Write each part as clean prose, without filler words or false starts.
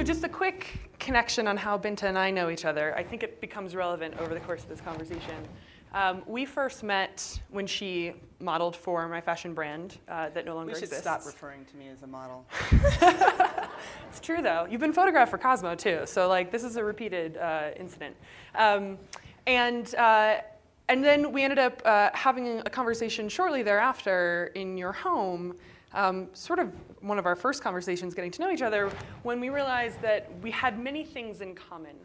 So just a quick connection on how Binta and I know each other. I think it becomes relevant over the course of this conversation. We first met when she modeled for my fashion brand that no longer exists. We should stop referring to me as a model. It's true, though. You've been photographed for Cosmo, too. So like, this is a repeated incident. And then we ended up having a conversation shortly thereafter in your home, sort of one of our first conversations getting to know each other, when we realized that we had many things in common.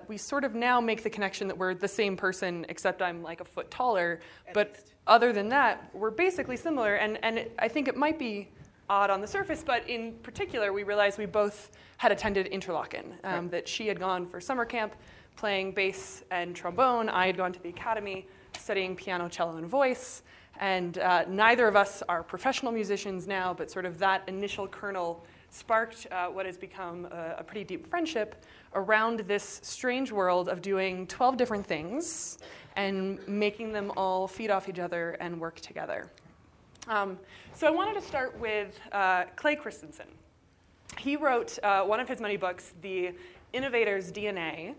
We sort of now make the connection that we're the same person, except I'm like a foot taller. But other than that, we're basically similar. And I think it might be odd on the surface, but in particular, we realized we both had attended Interlochen, that she had gone for summer camp playing bass and trombone. I had gone to the academy studying piano, cello, and voice. And neither of us are professional musicians now, but sort of that initial kernel sparked what has become a pretty deep friendship around this strange world of doing 12 different things and making them all feed off each other and work together. So I wanted to start with Clay Christensen. He wrote one of his many books, The Innovator's DNA.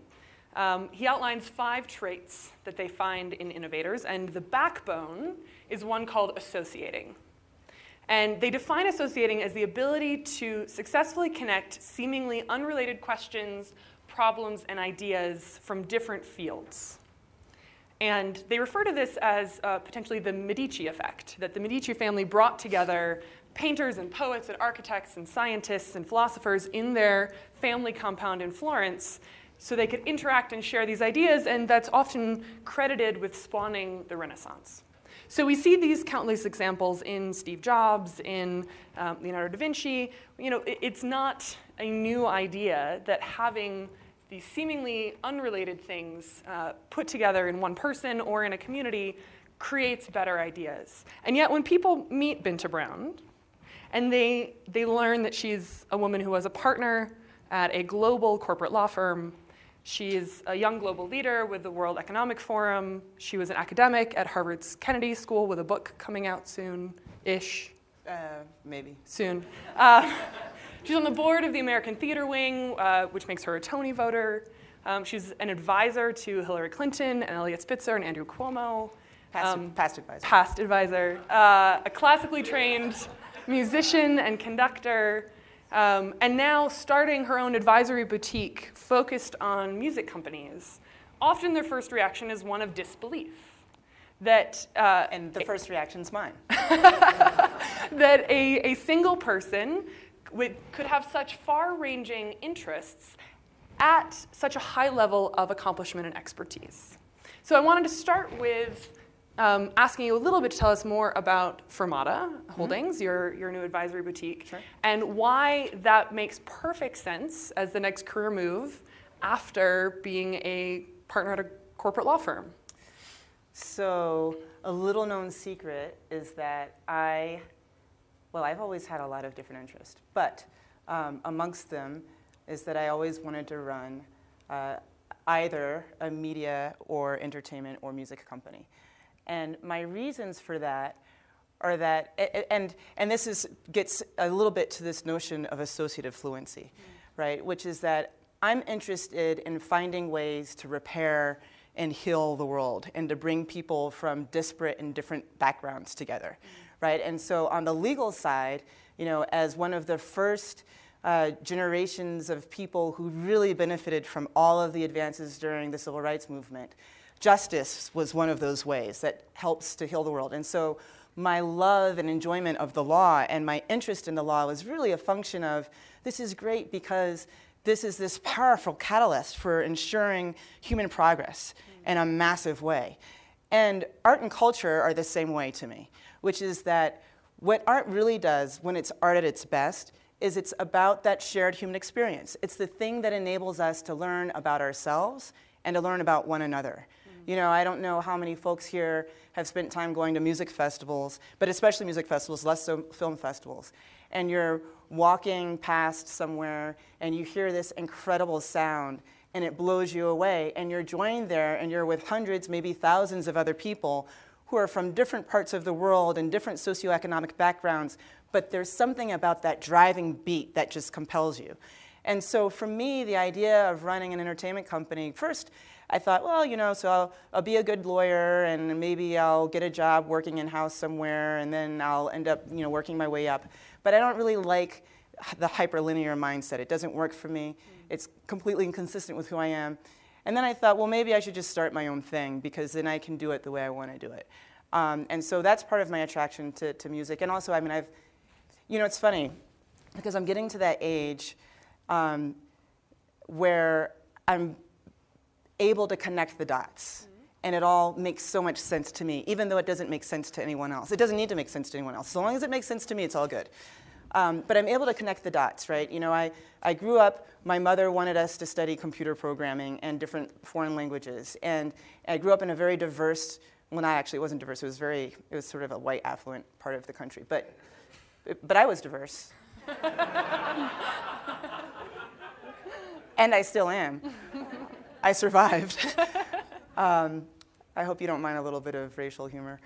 He outlines 5 traits that they find in innovators, and the backbone is one called associating. And they define associating as the ability to successfully connect seemingly unrelated questions, problems, and ideas from different fields. And they refer to this as potentially the Medici effect, that the Medici family brought together painters and poets and architects and scientists and philosophers in their family compound in Florence so they could interact and share these ideas, and that's often credited with spawning the Renaissance. So we see these countless examples in Steve Jobs, in Leonardo da Vinci. You know, it's not a new idea that having these seemingly unrelated things put together in one person or in a community creates better ideas. And yet when people meet Binta Brown and they learn that she's a woman who was a partner at a global corporate law firm, she is a young global leader with the World Economic Forum. She was an academic at Harvard's Kennedy School with a book coming out soon-ish. Maybe. Soon. She's on the board of the American Theater Wing, which makes her a Tony voter. She's an advisor to Hillary Clinton and Eliot Spitzer and Andrew Cuomo. Past advisor. Past advisor. A classically trained musician and conductor. And now starting her own advisory boutique focused on music companies. Often their first reaction is one of disbelief. And the first reaction's mine. That a single person could have such far-ranging interests at such a high level of accomplishment and expertise. So I wanted to start with asking you a little bit to tell us more about Fermata Holdings, your new advisory boutique, Sure. and why that makes perfect sense as the next career move after being a partner at a corporate law firm. So a little known secret is that I've always had a lot of different interests, but amongst them is that I always wanted to run either a media or entertainment or music company. And my reasons for that are that, and this gets a little bit to this notion of associative fluency, right? Which is that I'm interested in finding ways to repair and heal the world and to bring people from disparate and different backgrounds together, right? And so on the legal side, you know, as one of the first generations of people who really benefited from all of the advances during the civil rights movement, justice was one of those ways that helps to heal the world. And so my love and enjoyment of the law and my interest in the law was really a function of, this is great because this is this powerful catalyst for ensuring human progress in a massive way. And art and culture are the same way to me, which is that what art really does when it's art at its best is it's about that shared human experience. It's the thing that enables us to learn about ourselves and to learn about one another. You know, I don't know how many folks here have spent time going to music festivals, but especially music festivals, less so film festivals. And you're walking past somewhere and you hear this incredible sound and it blows you away, and you're joined there and you're with hundreds, maybe thousands of other people who are from different parts of the world and different socioeconomic backgrounds, but there's something about that driving beat that just compels you. And so for me, the idea of running an entertainment company, first, I thought, well, you know, so I'll be a good lawyer, and maybe I'll get a job working in-house somewhere, and then I'll end up, you know, working my way up. But I don't really like the hyperlinear mindset. It doesn't work for me. It's completely inconsistent with who I am. And then I thought, well, maybe I should just start my own thing, because then I can do it the way I want to do it. And so that's part of my attraction to music. And also, I mean, you know, it's funny, because I'm getting to that age where I'm able to connect the dots. And it all makes so much sense to me, even though it doesn't make sense to anyone else. It doesn't need to make sense to anyone else. So long as it makes sense to me, it's all good. But I'm able to connect the dots, right? You know, I grew up, my mother wanted us to study computer programming and different foreign languages. And I grew up in a very diverse, well, not actually, it wasn't diverse, it was sort of a white, affluent part of the country. But I was diverse. And I still am. I survived. I hope you don't mind a little bit of racial humor.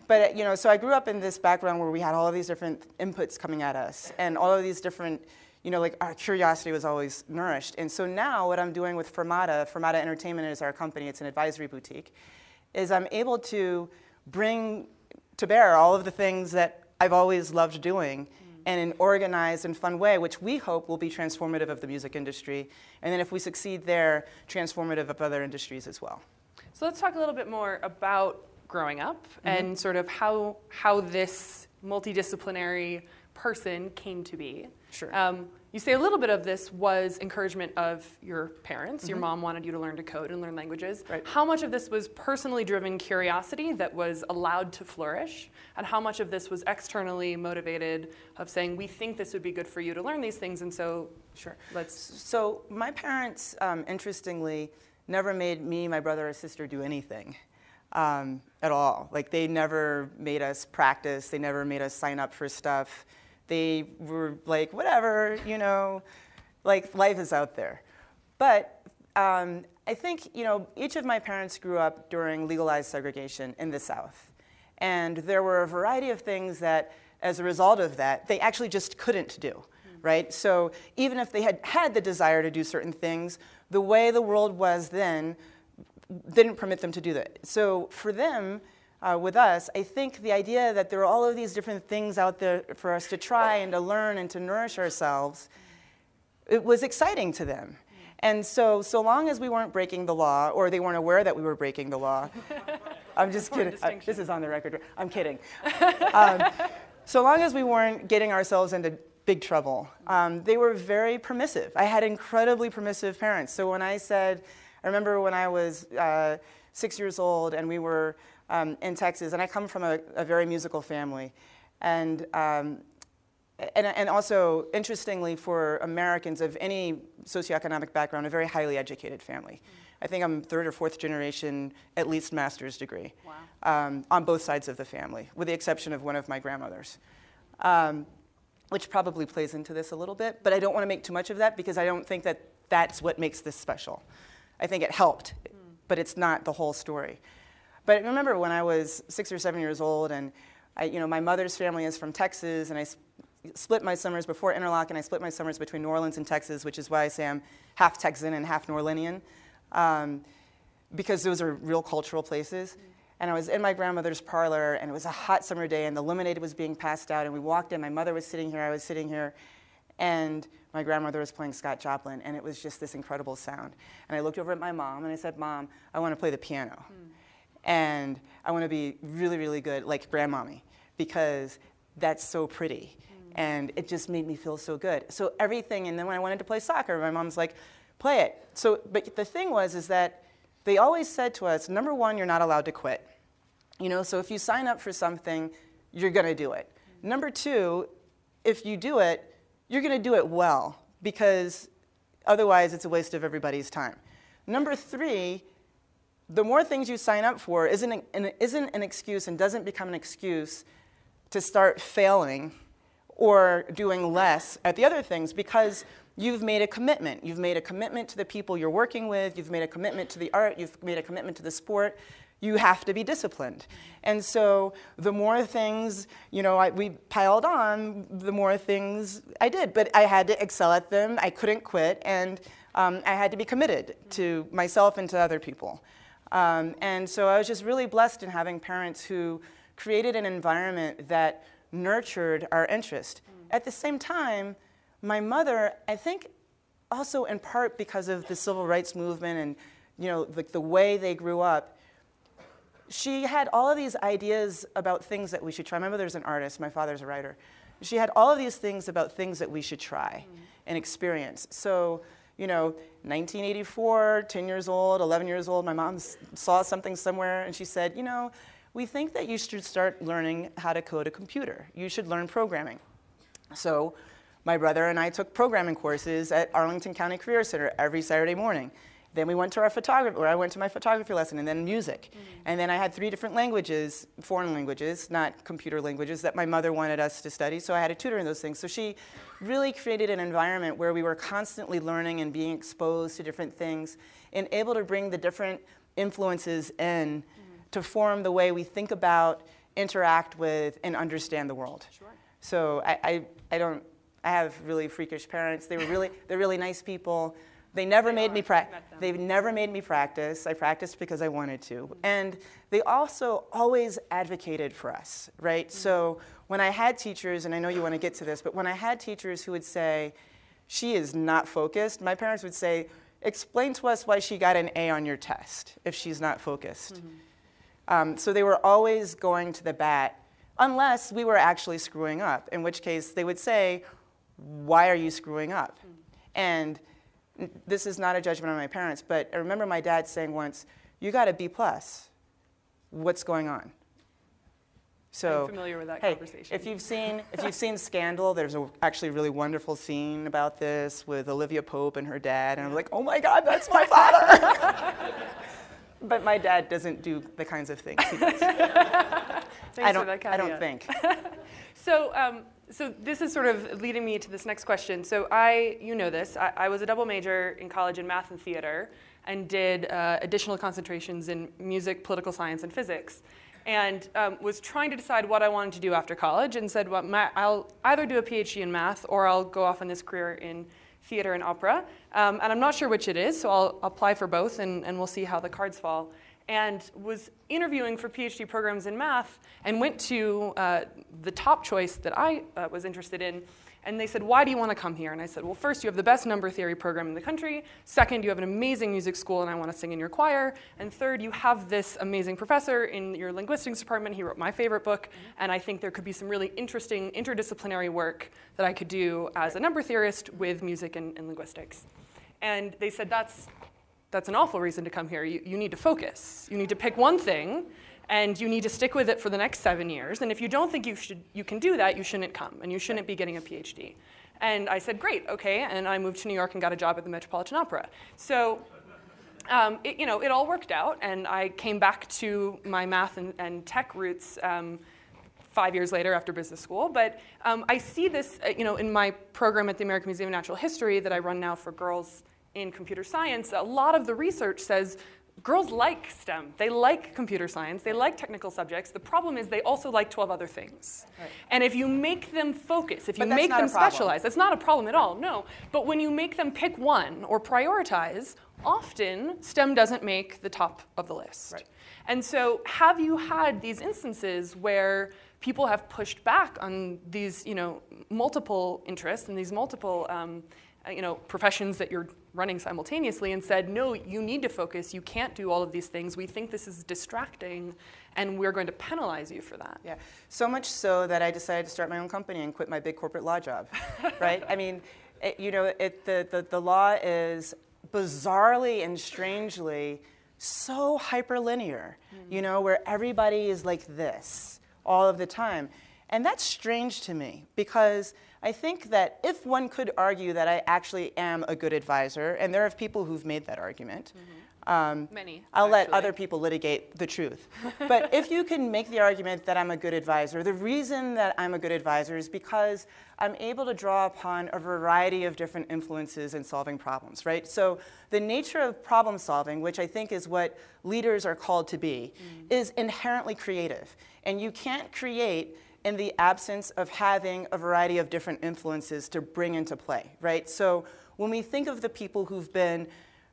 But you know, so I grew up in this background where we had all of these different inputs coming at us, and all of these different, you know, like our curiosity was always nourished. And so now what I'm doing with Fermata Entertainment is our company, it's an advisory boutique, is I'm able to bring to bear all of the things that I've always loved doing in an organized and fun way, which we hope will be transformative of the music industry. And then if we succeed there, transformative of other industries as well. So let's talk a little bit more about growing up and sort of how this multidisciplinary person came to be. Sure. You say a little bit of this was encouragement of your parents. Your mom wanted you to learn to code and learn languages. Right. How much of this was personally driven curiosity that was allowed to flourish? And how much of this was externally motivated of saying, we think this would be good for you to learn these things, and so Sure. let's... So my parents, interestingly, never made me, my brother, or sister do anything at all. Like, they never made us practice. They never made us sign up for stuff. They were like, whatever, you know, like, life is out there. But I think, you know, each of my parents grew up during legalized segregation in the South. And there were a variety of things that, as a result of that, they actually just couldn't do, right? So even if they had the desire to do certain things, the way the world was then didn't permit them to do that. So for them, with us, I think the idea that there are all of these different things out there for us to try and to learn and to nourish ourselves, it was exciting to them. And so long as we weren't breaking the law, or they weren't aware that we were breaking the law, I'm just kidding. This is on the record. I'm kidding. So long as we weren't getting ourselves into big trouble, they were very permissive. I had incredibly permissive parents. So when I remember when I was 6 years old and we were in Texas, and I come from a very musical family, and also, interestingly, for Americans of any socioeconomic background, a very highly educated family. I think I'm third or fourth generation, at least master's degree. Wow. On both sides of the family, with the exception of one of my grandmothers, which probably plays into this a little bit, but I don't want to make too much of that because I don't think that that's what makes this special. I think it helped, but it's not the whole story. But I remember when I was 6 or 7 years old, and my mother's family is from Texas, and I split my summers before Interlock, and I split my summers between New Orleans and Texas, which is why I say I'm half Texan and half New Orleanian, because those are real cultural places. And I was in my grandmother's parlor, and it was a hot summer day, and the lemonade was being passed out, and we walked in. My mother was sitting here, I was sitting here, and my grandmother was playing Scott Joplin, and it was just this incredible sound. And I looked over at my mom, and I said, Mom, I want to play the piano. And I want to be really, really good, like Grandmommy, because that's so pretty. And it just made me feel so good. So everything, and then when I wanted to play soccer, my mom's like, play it. So, but the thing is that they always said to us, number one, you're not allowed to quit. You know, so if you sign up for something, you're going to do it. Number two, if you do it, you're going to do it well, because otherwise it's a waste of everybody's time. Number three, the more things you sign up for isn't an excuse and doesn't become an excuse to start failing or doing less at the other things, because you've made a commitment. You've made a commitment to the people you're working with. You've made a commitment to the art. You've made a commitment to the sport. you have to be disciplined. And so the more things, we piled on, the more things I did. But I had to excel at them. I couldn't quit. And I had to be committed to myself and to other people. And so I was just really blessed in having parents who created an environment that nurtured our interest. At the same time, my mother, I think also in part because of the civil rights movement and the way they grew up, she had all of these ideas about things that we should try. My mother's an artist, my father's a writer. She had all of these things about things that we should try and experience. So, 1984, 10 years old, 11 years old, my mom saw something somewhere and she said, we think that you should start learning how to code a computer. You should learn programming. So my brother and I took programming courses at Arlington County Career Center every Saturday morning. Then we went to I went to my photography lesson, and then music. And then I had 3 different languages, foreign languages, not computer languages, that my mother wanted us to study, so I had a tutor in those things. So she really created an environment where we were constantly learning and being exposed to different things and able to bring the different influences in to form the way we think about, interact with, and understand the world. Sure. So I have really freakish parents. They're really nice people. They never made me They've never made me practice. I practiced because I wanted to. And they also always advocated for us, right? So when I had teachers, and I know you want to get to this, but when I had teachers who would say, she is not focused, my parents would say, explain to us why she got an A on your test if she's not focused. So they were always going to the bat, unless we were actually screwing up, in which case they would say, why are you screwing up? And this is not a judgment on my parents, but I remember my dad saying once, you got a B+. What's going on? So, I'm familiar with that conversation. If you've seen Scandal, there's actually a really wonderful scene about this with Olivia Pope and her dad, and I'm like, oh my God, that's my father! But my dad doesn't do the kinds of things he does. I don't think. So this is sort of leading me to this next question. So you know this, I was a double major in college in math and theater and did additional concentrations in music, political science, and physics. And was trying to decide what I wanted to do after college and said, well, I'll either do a PhD in math or I'll go off on this career in theater and opera. And I'm not sure which it is, so I'll apply for both and we'll see how the cards fall. And was interviewing for PhD programs in math and went to the top choice that I was interested in. And they said, why do you want to come here? And I said, well, first, you have the best number theory program in the country. Second, you have an amazing music school, and I want to sing in your choir. And third, you have this amazing professor in your linguistics department. He wrote my favorite book. And I think there could be some really interesting interdisciplinary work that I could do as a number theorist with music and linguistics. And they said, that's an awful reason to come here. You need to focus. You need to pick one thing, and you need to stick with it for the next 7 years. And if you don't think you can do that, you shouldn't come, and you shouldn't be getting a PhD. And I said, great, okay. And I moved to New York and got a job at the Metropolitan Opera. So it all worked out, and I came back to my math and tech roots 5 years later after business school. But I see this in my program at the American Museum of Natural History that I run now for girls in computer science. A lot of the research says girls like STEM. They like computer science. They like technical subjects. The problem is they also like 12 other things. Right. And if you make them focus, if you make them specialize, that's not a problem at all, no. But when you make them pick one or prioritize, often STEM doesn't make the top of the list. Right. And so have you had these instances where people have pushed back on these multiple interests and these multiple professions that you're running simultaneously and said, no, you need to focus, you can't do all of these things, we think this is distracting, and we're going to penalize you for that. Yeah, so much so that I decided to start my own company and quit my big corporate law job, right? I mean, the law is bizarrely and strangely so hyperlinear, where everybody is like this all of the time. And that's strange to me, because I think that if one could argue that I actually am a good advisor, and there are people who've made that argument, Many. I'll let other people litigate the truth. But if you can make the argument that I'm a good advisor, the reason that I'm a good advisor is because I'm able to draw upon a variety of different influences in solving problems, right? So the nature of problem solving, which I think is what leaders are called to be, is inherently creative. And you can't create in the absence of having a variety of different influences to bring into play, right? So when we think of the people who've been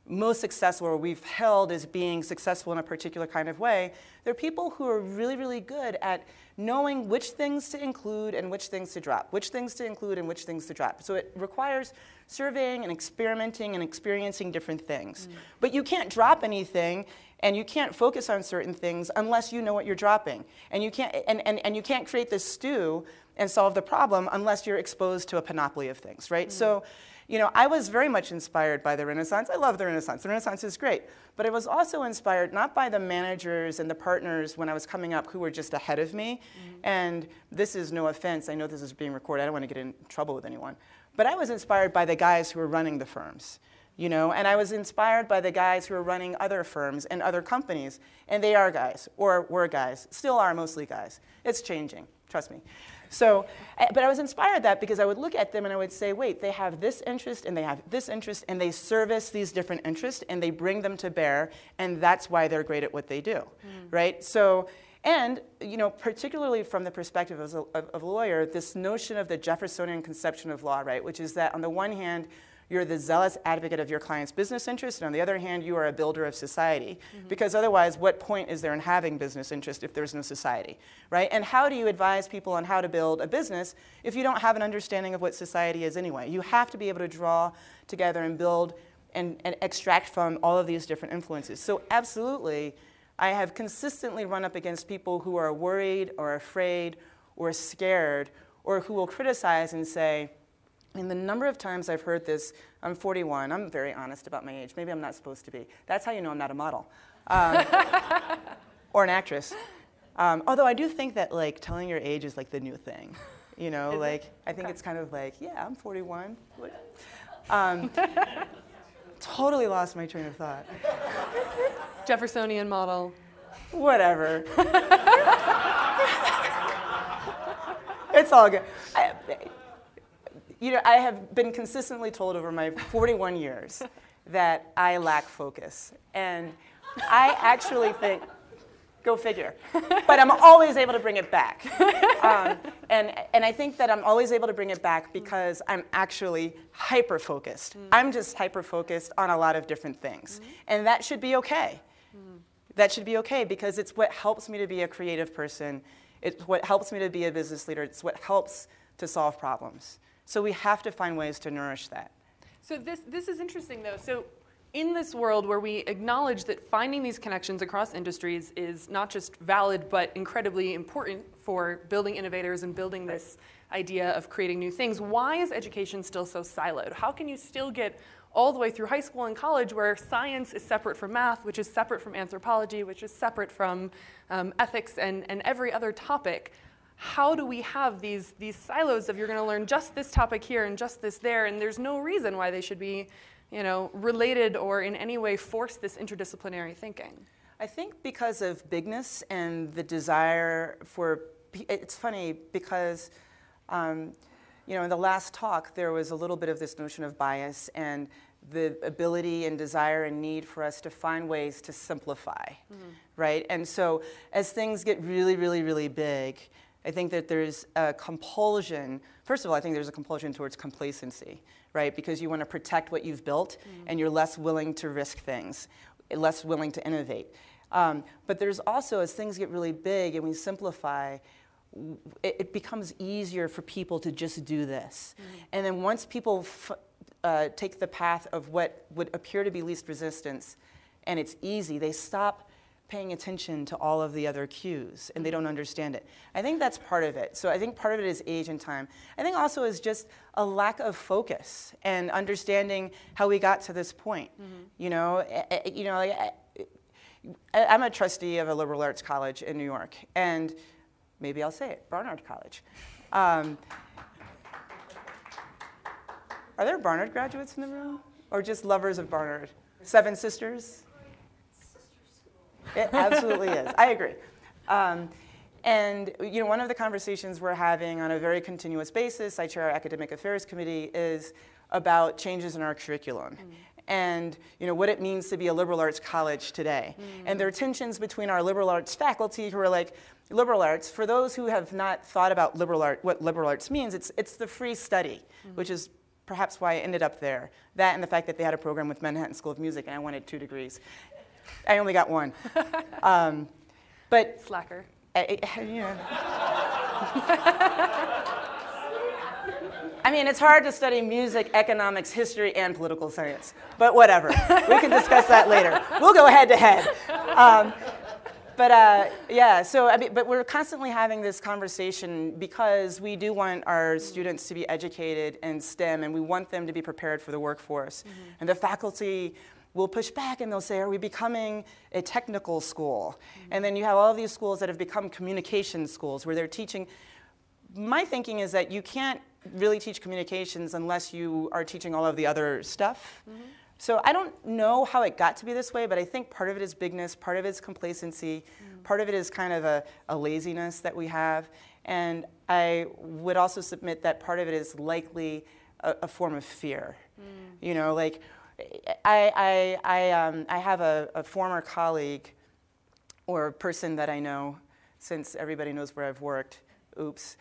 most successful, or we've held as being successful in a particular kind of way, they're people who are really, really good at knowing which things to include and which things to drop, which things to include and which things to drop. So it requires surveying and experimenting and experiencing different things. But you can't drop anything and you can't focus on certain things unless you know what you're dropping. And you can't, and you can't create this stew and solve the problem unless you're exposed to a panoply of things, right? So, you know, I was very much inspired by the Renaissance. I love the Renaissance. The Renaissance is great. But I was also inspired not by the managers and the partners when I was coming up who were just ahead of me. And this is no offense. I know this is being recorded. I don't want to get in trouble with anyone. But I was inspired by the guys who were running the firms, you know, and I was inspired by the guys who were running other firms and other companies. And they are guys, or were guys, still are mostly guys. It's changing, trust me. So, but I was inspired that because I would look at them and I would say, wait, they have this interest and they have this interest and they service these different interests and they bring them to bear, and that's why they're great at what they do, right? So, and, you know, particularly from the perspective of a lawyer, this notion of the Jeffersonian conception of law, right, which is that on the one hand, you're the zealous advocate of your client's business interest, and on the other hand, you are a builder of society. Because otherwise, what point is there in having business interest if there's no society, right? And how do you advise people on how to build a business if you don't have an understanding of what society is anyway? You have to be able to draw together and build and extract from all of these different influences. So absolutely, I have consistently run up against people who are worried or afraid or scared or who will criticize and say, and the number of times I've heard this, I'm 41, I'm very honest about my age. Maybe I'm not supposed to be. That's how you know I'm not a model. Or an actress. Although I do think that like telling your age is like the new thing. You know, like I think it's kind of like, yeah, I'm 41. Totally lost my train of thought. Jeffersonian model. Whatever. It's all good. You know, I have been consistently told over my 41 years that I lack focus. And I actually think, go figure. But I'm always able to bring it back. And I think that I'm always able to bring it back because I'm actually hyper-focused. I'm just hyper-focused on a lot of different things. And that should be okay. That should be okay because it's what helps me to be a creative person. It's what helps me to be a business leader. It's what helps to solve problems. So we have to find ways to nourish that. So this is interesting, though. So in this world where we acknowledge that finding these connections across industries is not just valid, but incredibly important for building innovators and building this idea of creating new things, why is education still so siloed? How can you still get all the way through high school and college where science is separate from math, which is separate from anthropology, which is separate from ethics and every other topic? How do we have these silos of you're going to learn just this topic here and just this there, and there's no reason why they should be, you know, related or in any way force this interdisciplinary thinking? I think because of bigness and the desire for, it's funny because, you know, in the last talk there was a little bit of this notion of bias and the ability and desire and need for us to find ways to simplify, right? And so as things get really, really, really big, I think that there's a compulsion. First of all, I think there's a compulsion towards complacency, right? Because you want to protect what you've built, and you're less willing to risk things, less willing to innovate. But there's also, as things get really big and we simplify, it becomes easier for people to just do this. And then once people take the path of what would appear to be least resistance, and it's easy, they stop paying attention to all of the other cues, and they don't understand it. I think that's part of it. So I think part of it is age and time. I think also is just a lack of focus and understanding how we got to this point. You know, I'm a trustee of a liberal arts college in New York, and maybe I'll say it, Barnard College. Are there Barnard graduates in the room, or just lovers of Barnard? Seven sisters? It absolutely is. I agree. And one of the conversations we're having on a very continuous basis, I chair our academic affairs committee, is about changes in our curriculum. And what it means to be a liberal arts college today. And there are tensions between our liberal arts faculty who are like, liberal arts, for those who have not thought about what liberal arts means, it's the free study, which is perhaps why I ended up there. That and the fact that they had a program with Manhattan School of Music and I wanted 2 degrees. I only got 1. But slacker. I mean, it's hard to study music, economics, history, and political science. But whatever. We can discuss that later. We'll go head to head. But we're constantly having this conversation because we do want our students to be educated in STEM, and we want them to be prepared for the workforce. And the faculty will push back and they'll say, are we becoming a technical school? And then you have all of these schools that have become communication schools where they're teaching. My thinking is that you can't really teach communications unless you are teaching all of the other stuff. So I don't know how it got to be this way, but I think part of it is bigness, part of it is complacency, part of it is kind of a laziness that we have. And I would also submit that part of it is likely a form of fear. Like I have a former colleague or a person that I know, since everybody knows where I've worked, oops.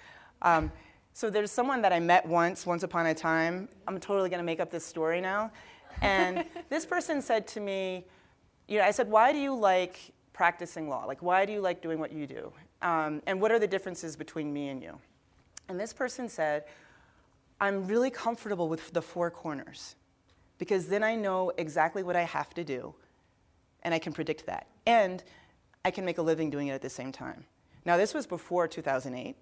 So there's someone that I met once upon a time. I'm totally going to make up this story now. And this person said to me, I said, why do you like practicing law? Like, why do you like doing what you do? And what are the differences between me and you? And this person said, I'm really comfortable with the 4 corners because then I know exactly what I have to do and I can predict that. And I can make a living doing it at the same time. Now, this was before 2008.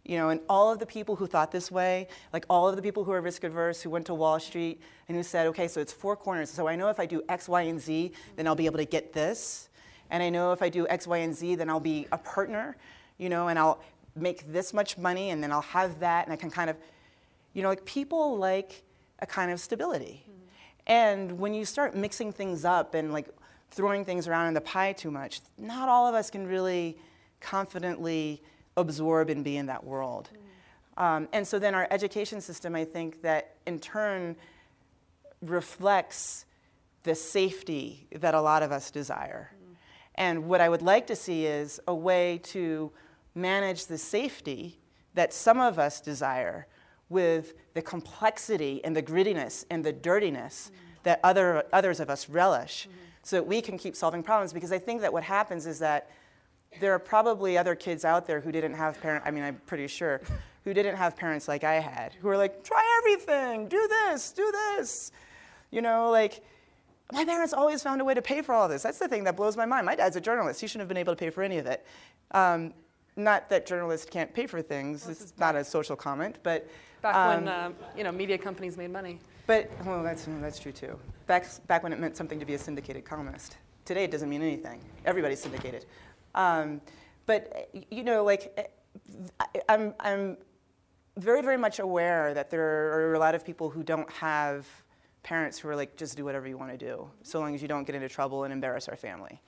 And all of the people who thought this way, like all of the people who are risk averse, who went to Wall Street and who said, okay, so it's 4 corners. So I know if I do X, Y, and Z, then I'll be able to get this. And I know if I do X, Y, and Z, then I'll be a partner, and I'll make this much money, and then I'll have that, and I can kind of, like people like a kind of stability. And when you start mixing things up and like throwing things around in the pie too much, not all of us can really confidently absorb and be in that world. And so then our education system, I think that in turn reflects the safety that a lot of us desire. And what I would like to see is a way to manage the safety that some of us desire with the complexity and the grittiness and the dirtiness that others of us relish so that we can keep solving problems. Because I think that what happens is that there are probably other kids out there who didn't have parents, I'm pretty sure, who didn't have parents like I had, who were like, try everything, do this, like, my parents always found a way to pay for all this. That's the thing that blows my mind. My dad's a journalist. He shouldn't have been able to pay for any of it. Not that journalists can't pay for things. Well, it's not a social comment, but back when media companies made money. But that's true too. Back when it meant something to be a syndicated columnist. Today it doesn't mean anything. Everybody's syndicated. But I'm very, very much aware that there are a lot of people who don't have parents who are like, just do whatever you want to do, so long as you don't get into trouble and embarrass our family.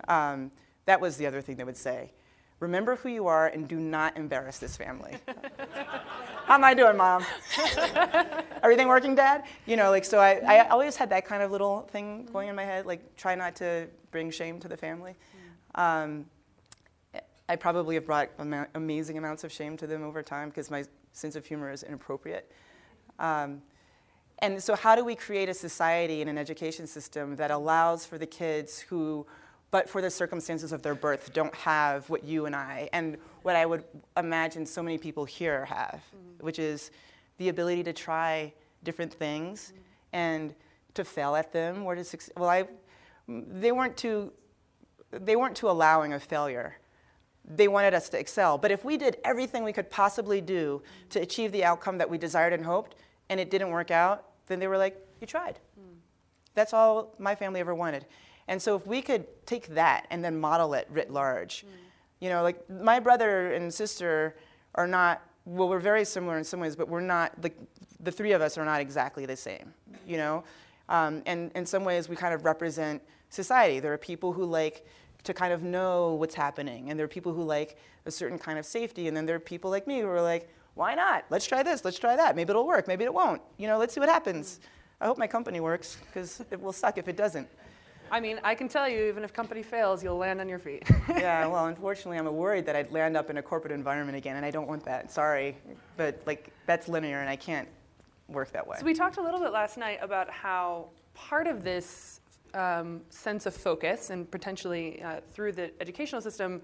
That was the other thing they would say. Remember who you are and do not embarrass this family. How am I doing, Mom? Everything working, Dad? So I always had that kind of little thing going in my head, like try not to bring shame to the family. I probably have brought amazing amounts of shame to them over time because my sense of humor is inappropriate. And so how do we create a society and an education system that allows for the kids who, but for the circumstances of their birth, don't have what you and I, and what I would imagine so many people here have, which is the ability to try different things and to fail at them or to succeed. Well, they weren't too allowing of failure. They wanted us to excel. But if we did everything we could possibly do to achieve the outcome that we desired and hoped, and it didn't work out, then they were like, you tried. That's all my family ever wanted. And so if we could take that and then model it writ large, like my brother and sister are not, well, we're very similar in some ways, but we're not, the 3 of us are not exactly the same, And in some ways we kind of represent society. There are people who like to kind of know what's happening, and there are people who like a certain kind of safety, and then there are people like me who are like, why not? Let's try this, let's try that. Maybe it'll work, maybe it won't. You know, let's see what happens. I hope my company works, because it will suck if it doesn't. I mean, I can tell you, even if company fails, you'll land on your feet. Yeah, well, unfortunately, I'm worried that I'd land up in a corporate environment again, and I don't want that. Sorry, but like that's linear, and I can't work that way. So we talked a little bit last night about how part of this sense of focus, and potentially through the educational system,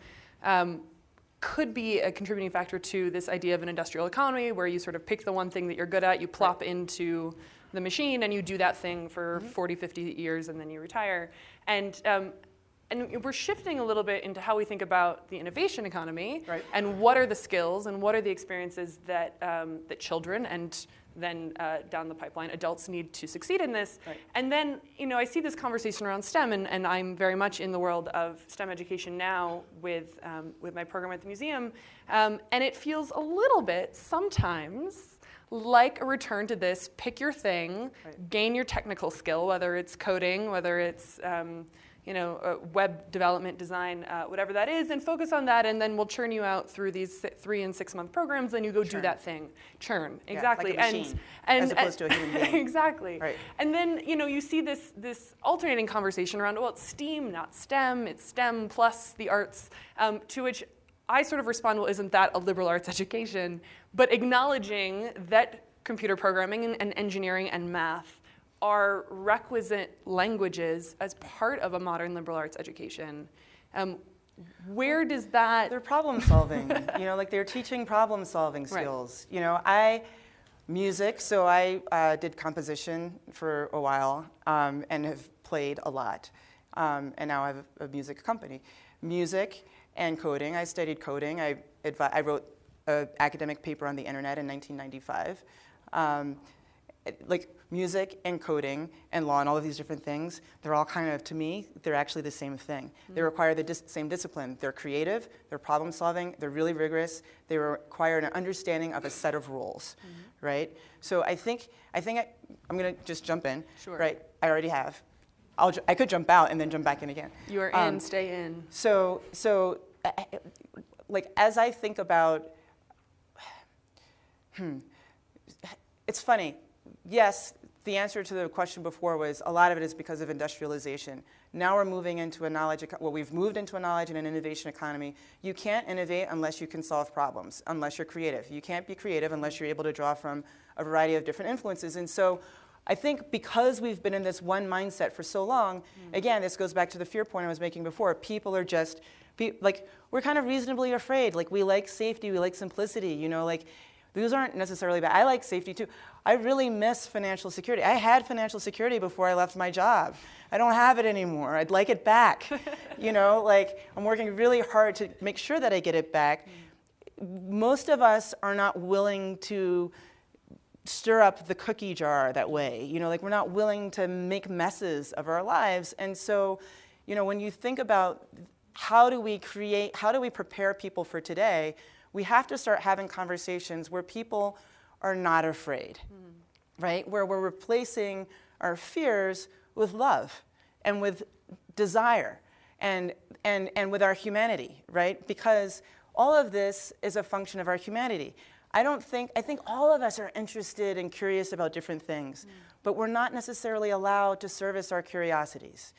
could be a contributing factor to this idea of an industrial economy, where you sort of pick the one thing that you're good at, you plop into the machine, and you do that thing for 40, 50 years, and then you retire. And we're shifting a little bit into how we think about the innovation economy, and what are the skills and what are the experiences that, that children and then down the pipeline, adults need to succeed in this. And then, you know, I see this conversation around STEM, and I'm very much in the world of STEM education now with my program at the museum, and it feels a little bit sometimes like a return to this, pick your thing, gain your technical skill, whether it's coding, whether it's you know, web development, design, whatever that is, and focus on that, and then we'll churn you out through these 3 and 6 month programs, and you go do that thing. Churn, exactly. Yeah, like a machine, as opposed to a human being. Exactly. Right. And then, you know, you see this alternating conversation around, well, it's STEAM, not STEM, it's STEM plus the arts, to which I sort of respond, well, isn't that a liberal arts education? But acknowledging that computer programming and engineering and math are requisite languages as part of a modern liberal arts education. Where does that... They're problem solving, you know, like they're teaching problem solving skills. You know, music, so I did composition for a while and have played a lot. And now I have a music company. Music and coding, I studied coding. I wrote an academic paper on the internet in 1995. Like music and coding and law and all of these different things, they're all kind of, to me, they're actually the same thing. They require the same discipline. They're creative, they're problem solving, they're really rigorous, they require an understanding of a set of rules, right? So I think I'm gonna just jump in, right? I already have. I could jump out and then jump back in again. You are in, stay in. So like as I think about, it's funny. Yes, the answer to the question before was a lot of it is because of industrialization. Now we're moving into a knowledge, well, we've moved into a knowledge and an innovation economy. You can't innovate unless you can solve problems, unless you're creative. You can't be creative unless you're able to draw from a variety of different influences. And so I think because we've been in this one mindset for so long, again, this goes back to the fear point I was making before. People are just, like, we're kind of reasonably afraid. Like, we like safety, we like simplicity, you know, like, those aren't necessarily bad. I like safety too. I really miss financial security. I had financial security before I left my job. I don't have it anymore. I'd like it back. You know, like I'm working really hard to make sure that I get it back. Most of us are not willing to stir up the cookie jar that way. You know, like we're not willing to make messes of our lives. And so, you know, when you think about how do we prepare people for today, we have to start having conversations where people are not afraid, right? Where we're replacing our fears with love and with desire and with our humanity, right? Because all of this is a function of our humanity. I think all of us are interested and curious about different things, but we're not necessarily allowed to service our curiosities.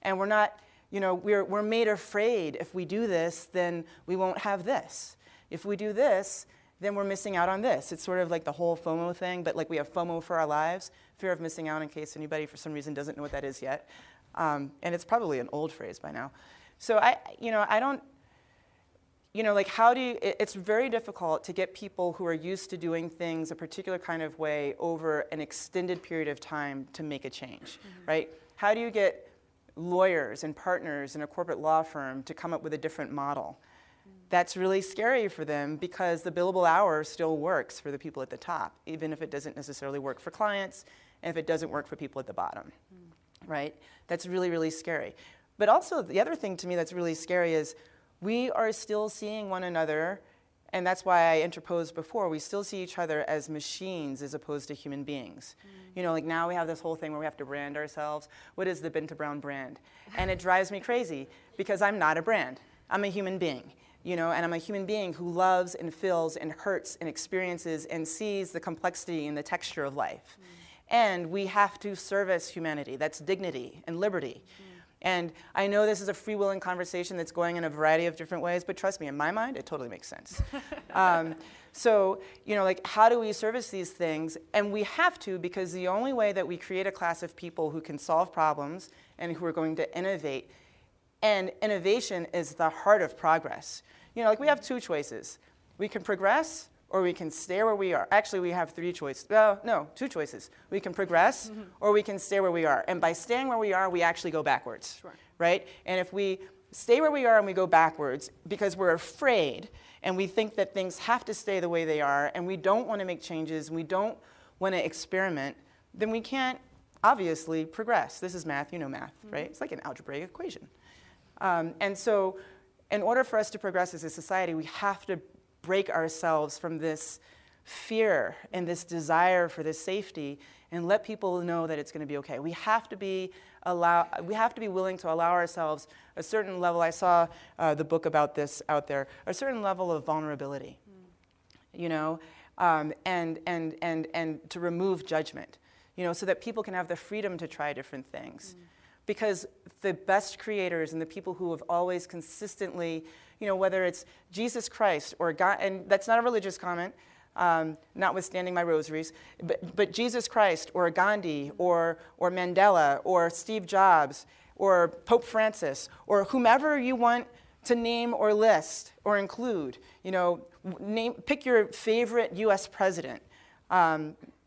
And we're not, you know, we're made afraid if we do this, then we won't have this. If we do this, then we're missing out on this. It's sort of like the whole FOMO thing, but like we have FOMO for our lives, fear of missing out, in case anybody for some reason doesn't know what that is yet. And it's probably an old phrase by now. So it's very difficult to get people who are used to doing things a particular kind of way over an extended period of time to make a change, right? How do you get lawyers and partners in a corporate law firm to come up with a different model? That's really scary for them because the billable hour still works for the people at the top, even if it doesn't necessarily work for clients and if it doesn't work for people at the bottom, right? That's really, really scary. But also the other thing to me that's really scary is we are still seeing one another And that's why I interposed before. We still see each other as machines as opposed to human beings. You know, like now we have this whole thing where we have to brand ourselves. What is the Binta Brown brand? And it drives me crazy because I'm not a brand. I'm a human being, you know, and I'm a human being who loves and feels and hurts and experiences and sees the complexity and the texture of life. And we have to service humanity. That's dignity and liberty. And I know this is a free-willing conversation that's going in a variety of different ways, but trust me, in my mind, it totally makes sense. So, you know, like, how do we service these things? And we have to, because the only way that we create a class of people who can solve problems and who are going to innovate, and innovation is the heart of progress. You know, like, we have two choices. We can progress, or we can stay where we are. Actually, we have three choices. No, two choices. We can progress, or we can stay where we are. And by staying where we are, we actually go backwards, Sure. right? And if we stay where we are and we go backwards because we're afraid and we think that things have to stay the way they are and we don't want to make changes and we don't want to experiment, then we can't obviously progress. This is math, you know math, right? It's like an algebraic equation. And so in order for us to progress as a society, we have to break ourselves from this fear and this desire for this safety and let people know that it's going to be okay. We have to be willing to allow ourselves a certain level. I saw the book about this out there, a certain level of vulnerability, you know, and to remove judgment, you know, so that people can have the freedom to try different things. Because the best creators and the people who have always consistently, you know, whether it's Jesus Christ or God, and that's not a religious comment, notwithstanding my rosaries, but Jesus Christ or Gandhi or Mandela or Steve Jobs or Pope Francis or whomever you want to name or list or include, you know, pick your favorite U.S. president.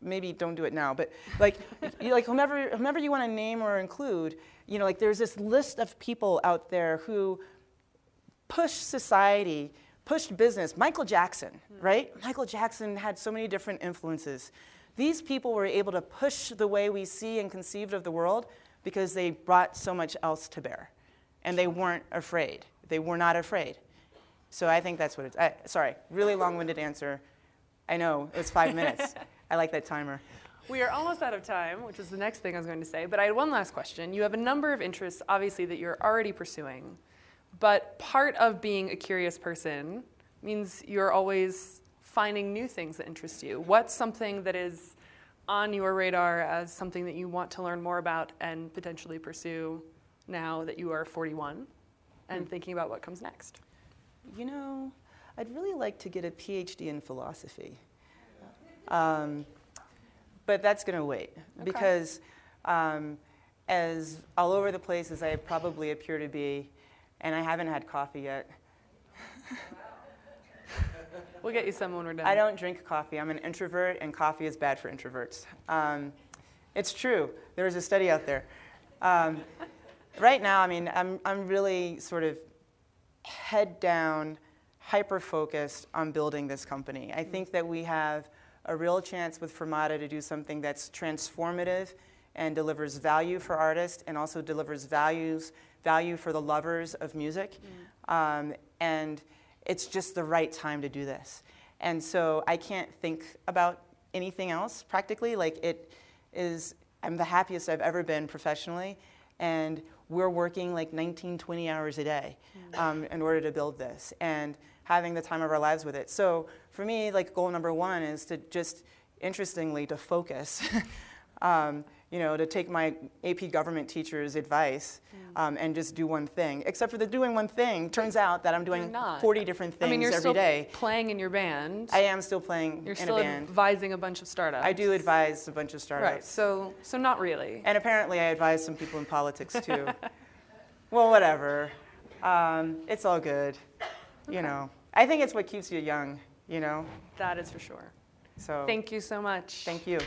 Maybe don't do it now, but like, whomever you want to name or include, you know, like there's this list of people out there who pushed society, pushed business. Michael Jackson, right? Michael Jackson had so many different influences. These people were able to push the way we see and conceived of the world because they brought so much else to bear. And they weren't afraid. They were not afraid. So I think that's what it's, sorry, really long-winded answer. I know, it's 5 minutes. I like that timer. We are almost out of time, which is the next thing I was going to say. But I had one last question. You have a number of interests, obviously, that you're already pursuing. But part of being a curious person means you're always finding new things that interest you. What's something that is on your radar as something that you want to learn more about and potentially pursue now that you are 41 and thinking about what comes next? You know, I'd really like to get a PhD in philosophy. But that's going to wait, because as all over the place as I probably appear to be, and I haven't had coffee yet. We'll get you some when we're done. I don't drink coffee. I'm an introvert, and coffee is bad for introverts. It's true. There is a study out there. Right now, I mean, I'm really sort of head down, hyper-focused on building this company. I think that we have a real chance with Fermata to do something that's transformative and delivers value for artists and also delivers value for the lovers of music. And it's just the right time to do this. And so I can't think about anything else practically. Like, I'm the happiest I've ever been professionally, and we're working like 19, 20 hours a day in order to build this and having the time of our lives with it. So for me, like, goal number one is to just, interestingly, to focus. You know, to take my AP government teacher's advice and just do one thing. Except for the doing one thing, turns out that I'm doing 40 different things every day. I mean, you're still playing in your band. I am still playing in a band. You're still advising a bunch of startups. I do advise a bunch of startups. Right, so not really. And apparently I advise some people in politics too. Well, whatever. It's all good. You know, I think it's what keeps you young, you know? That is for sure. So thank you so much. Thank you.